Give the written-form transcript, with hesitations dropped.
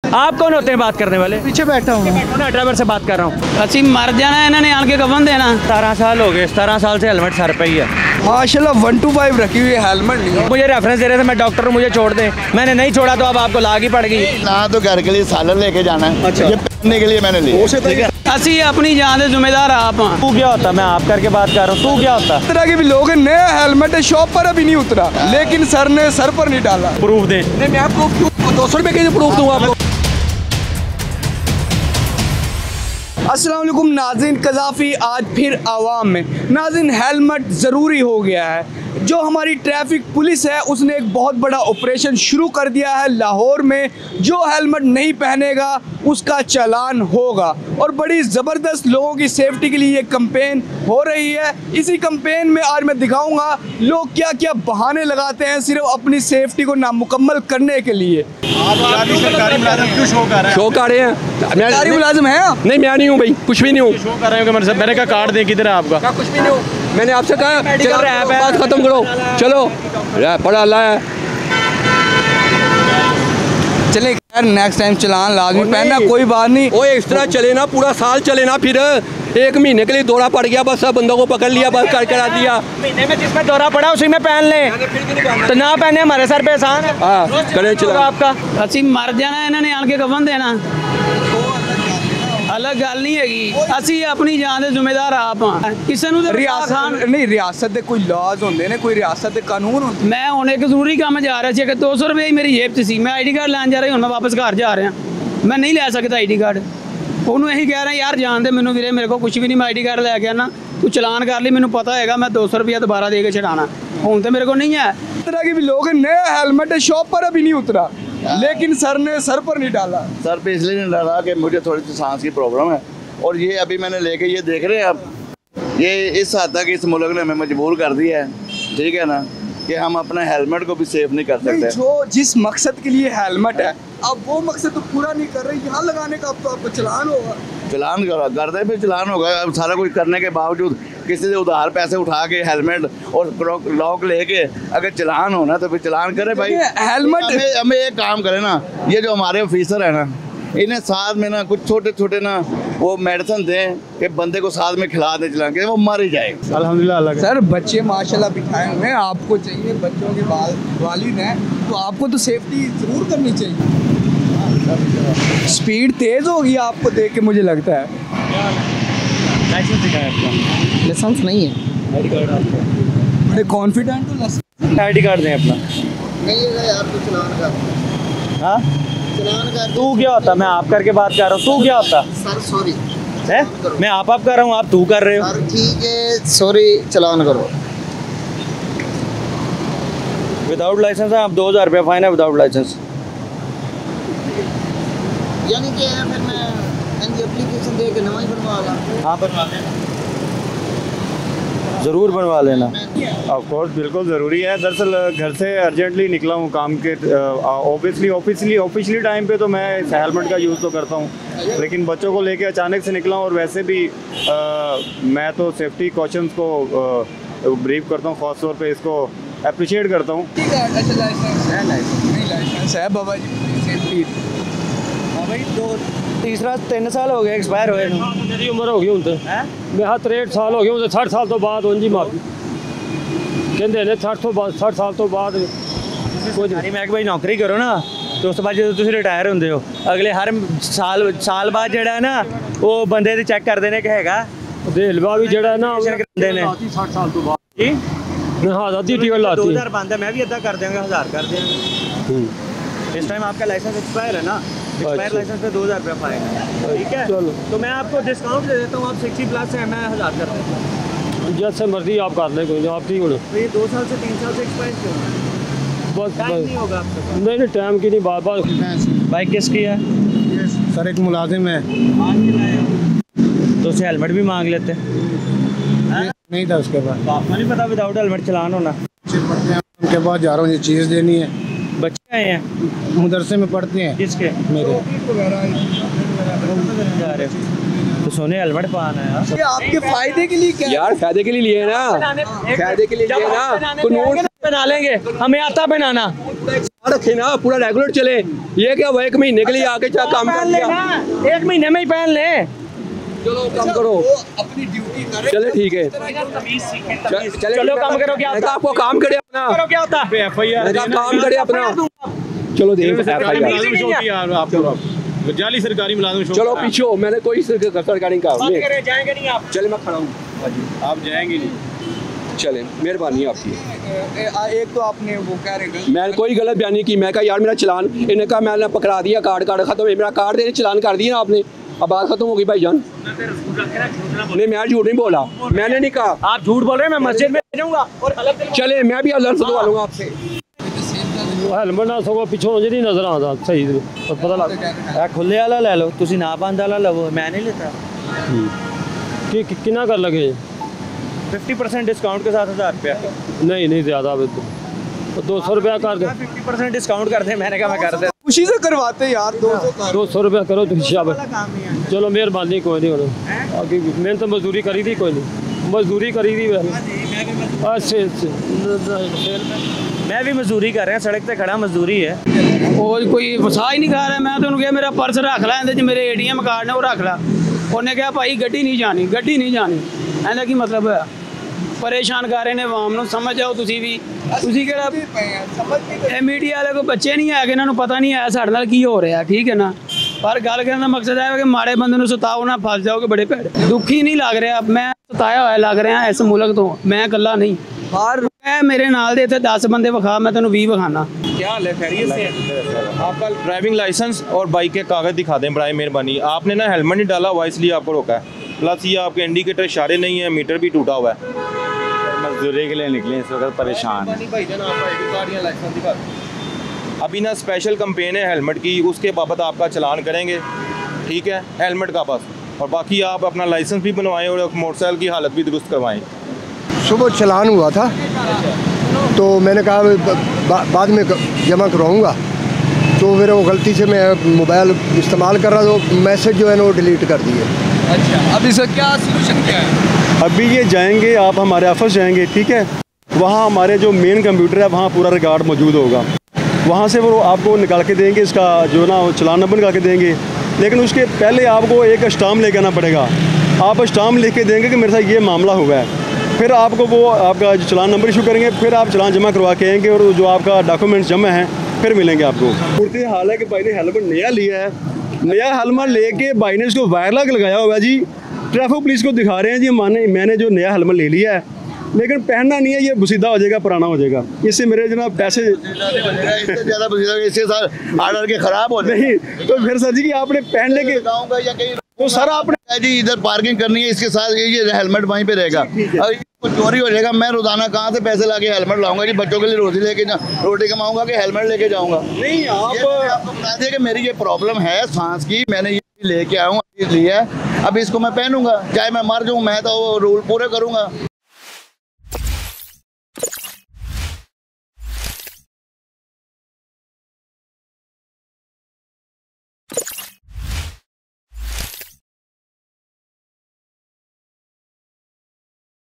आप कौन होते हैं बात करने वाले? पीछे बैठा हूँ मैं ड्राइवर से बात कर रहा हूँ। असी मर जाना इन्होंने आन के कफन देना। 17 साल हो गए, 17 साल से हेलमेट सर पे ही है माशाल्लाह 125 रखी हुई है, हेलमेट नहीं। मुझे रेफरेंस दे रहे थे, मैं डॉक्टर हूँ, मुझे छोड़ दें। मैंने नहीं छोड़ा तो अब आपको लाग ही पड़ गई ना। तो घर के लिए सालन लेके जाना है। अच्छा। ये पहनने के लिए मैंने लिया, ठीक है। असी अपनी जान दे जिम्मेदार आप। तू क्या होता? मैं आप करके बात कर रहा हूँ। तू क्या होता? इस तरह के भी लोग हैं, नया हेलमेट शॉप पर अभी नहीं उतरा, लेकिन सर ने सर पर नहीं डाला। प्रूफ दे। नहीं, मैं आपको 200 रुपए के प्रूफ दूंगा आपको। अस्सलाम वालेकुम नाज़रीन, कज़ाफ़ी आज फिर आवाम में। नाज़रीन, हेलमेट ज़रूरी हो गया है। जो हमारी ट्रैफिक पुलिस है उसने एक बहुत बड़ा ऑपरेशन शुरू कर दिया है लाहौर में। जो हेलमेट नहीं पहनेगा उसका चालान होगा, और बड़ी ज़बरदस्त लोगों की सेफ्टी के लिए ये कैंपेन हो रही है। इसी कैंपेन में आज मैं दिखाऊंगा लोग क्या क्या बहाने लगाते हैं सिर्फ अपनी सेफ्टी को नामुकम्मल करने के लिए। सरकारी मुलाजिम क्यों शो कर रहे हैं? शो कर रहे हैं? सरकारी मुलाजिम है आप? नहीं, मैं नहीं हूँ भाई, कुछ भी नहीं हूँ। शो कर रहे हो कि मैंने कहा कार्ड दे, किधर है आपका? कुछ भी नहीं हूँ। मैंने आपसे कहा बात खत्म करो, चलो पढ़ा अल्लाह है। चले खैर, नेक्स्ट टाइम चलान लाजमी पहनना, कोई बात नहीं। वो इस तरह चले ना, पूरा साल चले ना, फिर 1 महीने के लिए दौरा पड़ गया, बस सब बंदों को पकड़ लिया, बस कर करा दिया। महीने में जिसमें दौरा पड़ा उसी में पहन ले, तो ना पहने हमारे सर पे एहसान है। हाँ, करे चला आपका। असी मर जाना इन्होंने आन के कफन देना, अलग गल नहीं हैगी। असी अपनी जान दे जिम्मेदार आप हां। किसी नूं रियासत नहीं, रियासत दे कोई लॉज होंदे ने, कोई रियासत दे कानून होंदे। मैं हुण एक जरूरी काम जा रहा सी कि 200 रुपए ही मेरी जेब च सी, मैं आईडी कार्ड लैन जा रहा, हुण मैं वापस घर जा रहा, मैं नहीं लै सकदा आईडी कार्ड। ਉਹਨੂੰ ਇਹੀ ਕਹਿ ਰਿਹਾ यार जान दे मैनू ਵੀਰੇ, मेरे को कुछ भी नहीं, मैं आईडी कार्ड लैके आना, तू चलान कर ली, मैनू पता है मैं 200 रुपया दोबारा दे के छड़ाना, हुण तो मेरे को नहीं है। इस तरह के भी लोग हैं, नया हेलमेट शॉप पर अभी नहीं उतरा, लेकिन सर ने सर पर नहीं डाला। सर पे इसलिए नहीं डाला कि मुझे थोड़ी सी सांस की प्रॉब्लम है, और ये अभी मैंने लेके ये देख रहे हैं आप, ये इस हद तक इस मुल्क ने हमें मजबूर कर दिया है, ठीक है ना, कि हम अपने हेलमेट को भी सेफ नहीं कर सकते। जो जिस मकसद के लिए हेलमेट है, अब वो मकसद तो पूरा नहीं कर रहे, यहाँ लगाने का अब तो आपको चलान होगा। चलान कर दे, फिर चलान होगा। अब सारा कुछ करने के बावजूद किसी से उधार पैसे उठा के हेलमेट और लॉक लेके अगर चलान होना तो फिर चलान करे भाई। हेलमेट हमें एक काम करे ना, ये जो हमारे ऑफिसर है ना, इन्हें साथ में ना कुछ छोटे छोटे ना वो मेडिसिन दें कि बंदे को साथ में खिला दें, चला के वो मर ही जाए। अल्हम्दुलिल्लाह। सर बच्चे माशाल्लाह बिठाए हुए हैं, आपको चाहिए, बच्चों के वालिद हैं तो आपको तो सेफ्टी ज़रूर करनी चाहिए। स्पीड तेज़ होगी आपको देख के मुझे लगता है। लाइसेंस दिखाएं अपना। लाइसेंस नहीं है, आईडी कार्ड आपका। बड़े कॉन्फिडेंट हो। आईडी कार्ड दें अपना। नहीं यार, तो चलान कर। हाँ, तू क्या होता? मैं आप करके बात कर रहा हूँ। तू क्या होता? सर सॉरी है, मैं आप कर रहा हूँ, आप तू कर रहे हो। ठीक है, सॉरी, चलान करो। विदाउट लाइसेंस है, आप 2000 रुपया फाइन है विदाउट लाइसेंस। यानी कि फिर मैं एप्लीकेशन दे के नवा ही बनवा ला। हाँ, बनवा लेना, ज़रूर बनवा लेना। ऑफ कोर्स, बिल्कुल ज़रूरी है। दरअसल घर से अर्जेंटली निकला हूँ काम के, ऑफिशियली टाइम पे तो मैं हेलमेट का यूज़ तो करता हूँ, लेकिन बच्चों को लेके अचानक से निकला हूँ, और वैसे भी मैं तो सेफ्टी कॉशंस को ब्रीफ करता हूँ, ख़ास तौर पे इसको अप्रिशिएट करता हूँ। लाइसेंस है बाबा जी, सेफ्टी। हाँ भाई, 3 साल हो गए एक्सपायर हुए। मेरी उम्र हो गई हूँ तो मैं 63 साल हो गए हूँ, 60 साल तो बाद जी माफी कहते ने 60 साल तो बाद मैं भाई नौकरी करो ना, तो उस बाद जो तुम रिटायर होंगे हो, अगले हर साल बाद जो है ना वो बंदे ते चेक करते हैं कि हैगा हलवा भी जड़ा ना 60 साल तो बाद जी। हाँ, आधी टिकट लाती 2000 बनता है, मैं भी अदा कर देंगे, 1000 कर देंगे। इस टाइम आपका लाइसेंस एक्सपायर है ना, एक्सपायर लाइसेंस पे 2000 रुपया फाइन है, ठीक है। चलो, तो मैं आपको डिस्काउंट दे देता हूँ, आप 60+ है, मैं 1000 कर देता हूँ। जैसे मर्जी आप कर लें, कोई आप ठीक हो। तो ये 2 साल से 3 साल से एक्सपायर क्यों है? बस टाइम नहीं होगा आपका? नहीं, टाइम की नहीं बात। बाइक किसकी है? सर एक मुलाजिम है। तो उसे हेलमेट भी मांग लेते? नहीं था उसके पास। आपको नहीं पता विदाउट हेलमेट चलान होना? उनके पास जा रहा हूँ, ये चीज़ देनी है। बच्चे आए हैं मदरसे में पढ़ते हैं। किसके? मेरे। जा रहे हो तो सोने हेलमेट पाना है। ये आपके फायदे के लिए क्या? यार फायदे के लिए लिए ना, फायदे के लिए लिए ना, कानून बना लेंगे, हमें आता बनाना। रखे ना, पूरा रेगुलर चले। ये क्या वो 1 महीने के लिए आके क्या काम कर लिया? 1 महीने में ही पहन ले। चलो काम करो, अपनी ड्यूटी करें। चले ठीक है, चलो काम करो। क्या होता है? आपको काम करे अपना, करो क्या होता है? काम करे अपना। चलो देख जाली सरकारी मुलाजिम। चलो पीछे हो, मैंने कोई सरकारी काम नहीं। जाएंगे नहीं आप? चले मैं खड़ा हूँ, आप जाएंगे नहीं। चले मेहरबानी आपकी। एक तो आपने वो कह रहे मैंने कोई गलत बयान नहीं की। मैं कहा यार मेरा चलान, इन्हें कहा मैंने पकड़ा दिया, कार्ड खत्म है, मेरा कार्ड देने चलान कर दिया आपने, अब बात खत्म हो गई भाईजान। नहीं मैं झूठ नहीं बोला, मैंने नहीं कहा। आप झूठ बोल रहे हैं। मैं मस्जिद में जाऊंगा और चले मैं भी अलर्ट दवा लूंगा आपसे। हेलमेट ना सगो पिछों जी नहीं नजर आता सही पता लग खुले वाला ले लो, तुसी ना बंद वाला लवो, मैं नहीं लेता। कि कितना कर लगे? 50% डिस्काउंट के साथ 1000 रुपया। नहीं ज़्यादा, तो 200 रुपया कर दे। 50% डिस्काउंट कर दे, मैंने कहा मैं कर दे। खुशी से करवाते यार, 200 रुपया करो तो हिसाब। चलो मेहरबानी, कोई नहीं होना। मैंने तो मजदूरी करी थी, कोई नहीं मजदूरी करी थी मैं भी मजदूरी कर रहा हूँ, सड़क पे खड़ा मजदूरी है। और कोई वसा ही नहीं खा रहा। मैं तो उन्हें कहा मेरा पर्स रख ला, ਇਹਦੇ 'ਚ मेरे ATM कार्ड ने वो रख ला। उन्हें कहा भाई गड्डी नहीं जानी, गड्डी नहीं जानी। ਇਹਦਾ ਕੀ मतलब है? परेशान कर रहे ने आवाम ਨੂੰ। समझ जाओ ਤੁਸੀਂ ਵੀ, ਤੁਸੀਂ ਕਿਹੜਾ ਇਹ ਮੀਡੀਆ ਵਾਲੇ ਕੋਈ ਬੱਚੇ ਨਹੀਂ ਹੈਗੇ, ਇਹਨਾਂ ਨੂੰ ਪਤਾ ਨਹੀਂ ਹੈ ਸਾਡੇ ਨਾਲ ਕੀ ਹੋ ਰਿਹਾ, ਠੀਕ ਹੈ ਨਾ। ਪਰ ਗੱਲ ਕਰਨ ਦਾ ਮਕਸਦ ਹੈ ਕਿ ਮਾੜੇ ਬੰਦੇ ਨੂੰ ਸਤਾਓ ਨਾ, ਫਸ ਜਾਓਗੇ ਬੜੇ ਭੈੜੇ। ਦੁਖੀ ਨਹੀਂ ਲੱਗ ਰਿਹਾ, ਮੈਂ ਸਤਾਇਆ ਹੋਇਆ ਲੱਗ ਰਿਹਾ ਇਸ ਮੁਲਕ ਤੋਂ, ਮੈਂ ਇਕੱਲਾ ਨਹੀਂ। ਬਾਹਰ ਮੈਂ ਮੇਰੇ ਨਾਲ ਦੇ ਇੱਥੇ 10 ਬੰਦੇ ਵਿਖਾ, मैं ਤੈਨੂੰ 20 ਵਿਖਾਣਾ। क्या हाल है? खैरियत से? आपका ड्राइविंग लाइसेंस और बाइक के कागज़ दिखा दें बराए मेहरबानी। आपने ना हेलमेट नहीं डाला हुआ, इसलिए आपको रोका है। प्लस ये आपके इंडिकेटर इशारे नहीं है, मीटर भी टूटा हुआ है। मजदूरी के लिए निकले इस वक्त परेशान। अभी ना स्पेशल कंपेन है हेलमेट की, उसके बाबत आपका चलान करेंगे, ठीक है, हेलमेट का बस। और बाकी आप अपना लाइसेंस भी बनवाएं और मोटरसाइकिल की हालत भी दुरुस्त करवाएं। सुबह चलान हुआ था तो मैंने कहा बाद में जमा करवाऊँगा, तो फिर वो गलती से मैं मोबाइल इस्तेमाल कर रहा, तो मैसेज जो है ना वो डिलीट कर दिए। अच्छा, अब इसका क्या सोल्यूशन क्या है? अभी ये जाएंगे, आप हमारे ऑफिस जाएंगे, ठीक है, वहाँ हमारे जो मेन कंप्यूटर है वहाँ पूरा रिकॉर्ड मौजूद होगा, वहाँ से वो आपको निकाल के देंगे, इसका जो ना चलान नंबर निकाल के देंगे। लेकिन उसके पहले आपको एक स्टाम्प लेके आना पड़ेगा। आप स्टाम्प लिख के देंगे कि मेरे साथ ये मामला हुआ है, फिर आपको वो आपका जो चलान नंबर इशू करेंगे, फिर आप चलान जमा करवा के आएंगे और जो आपका डॉक्यूमेंट्स जमा हैं फिर मिलेंगे आपको। पूरी हाल है कि भाई ने हेलमेट नया लिया है, नया हेलमेट लेके भाई ने इसको वायर लग लगाया हुआ है जी। ट्रैफिक पुलिस को दिखा रहे हैं जी मैंने जो नया हेलमेट ले लिया है, लेकिन पहनना नहीं है, ये बुसीदा हो जाएगा, पुराना हो जाएगा। इससे मेरे जनाब पैसे ज़्यादा बुसीदा, इससे सर आर्डर के खराब हो नहीं, तो फिर सर जी कि आपने पहन लेके या कहीं तो सर आपने जी इधर पार्किंग करनी है, इसके साथ ये हेलमेट वहीं पे रहेगा। और कुछ चोरी हो जाएगा, मैं रोजाना कहाँ से पैसे लाके हेलमेट लाऊंगा जी? बच्चों के लिए रोटी कमाऊंगा कि हेलमेट लेके जाऊंगा? नहीं, आपको बता दिया कि मेरी ये प्रॉब्लम है सांस की, मैंने ये लेके आया हूँ, लिया है, अब इसको मैं पहनूंगा, चाहे मैं मर जाऊँ, मैं तो वो रूल पूरे करूंगा।